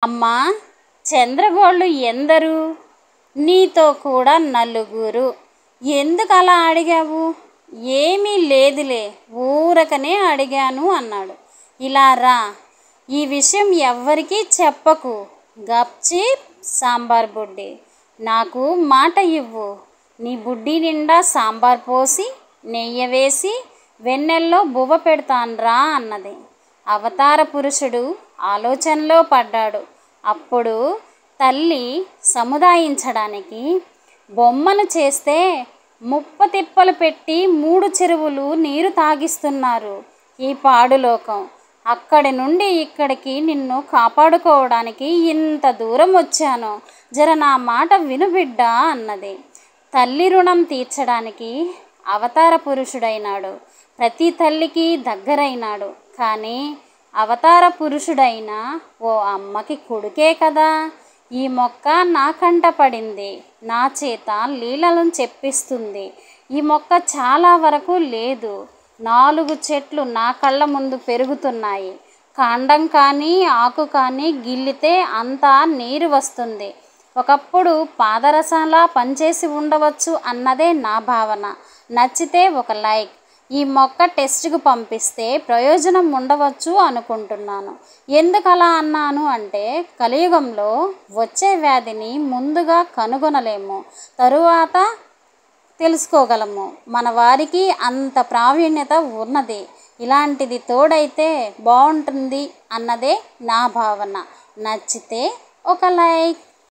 అమ్మా, చంద్రగోళ్ళు ఎందరు? నీతో కూడా నలుగురు. ఎందుకలా అడిగావు? ఏమీ లేదులే, ఊరకనే అడిగాను అన్నాడు. ఇలా రా, ఈ విషయం ఎవ్వరికీ చెప్పకు. గప్చిప్ సాంబార్ బుడ్డి, నాకు మాట ఇవ్వు. నీ బుడ్డి నిండా సాంబార్ పోసి నెయ్యి వేసి వెన్నెల్లో బువ్వ పెడతాన్రా అన్నది. అవతార పురుషుడు ఆలోచనలో పడ్డాడు. అప్పుడు తల్లి సముదాయించడానికి, బొమ్మను చేస్తే ముప్పతిప్పలు పెట్టి 3 చెరువులు నీరు తాగిస్తున్నారు ఈ పాడులోకం. అక్కడి నుండి ఇక్కడికి నిన్ను కాపాడుకోవడానికి ఇంత దూరం వచ్చాను. జర నా మాట విను బిడ్డా అన్నది. తల్లి రుణం తీర్చడానికి అవతార పురుషుడైనాడు. ప్రతి తల్లికి దగ్గరైనాడు. కానీ అవతార పురుషుడైన ఓ అమ్మకి కొడుకే కదా. ఈ మొక్క నా కంట పడింది, నా చేత లీలలను చెప్పిస్తుంది. ఈ మొక్క చాలా వరకు లేదు. 4 చెట్లు నా కళ్ళ ముందు పెరుగుతున్నాయి. కాండం కానీ ఆకు కానీ గిల్లితే అంతా నీరు వస్తుంది. ఒకప్పుడు పాదరసంలా పనిచేసి ఉండవచ్చు అన్నదే నా భావన. నచ్చితే ఒక లైక్. ఈ మొక్క టెస్ట్కు పంపిస్తే ప్రయోజనం ఉండవచ్చు అనుకుంటున్నాను. ఎందుకలా అన్నాను అంటే, కలియుగంలో వచ్చే వ్యాధిని ముందుగా కనుగొనలేము, తరువాత తెలుసుకోగలము. మన వారికి అంత ప్రావీణ్యత ఉన్నది. ఇలాంటిది తోడైతే బాగుంటుంది అన్నదే నా భావన. నచ్చితే ఒక లైక్.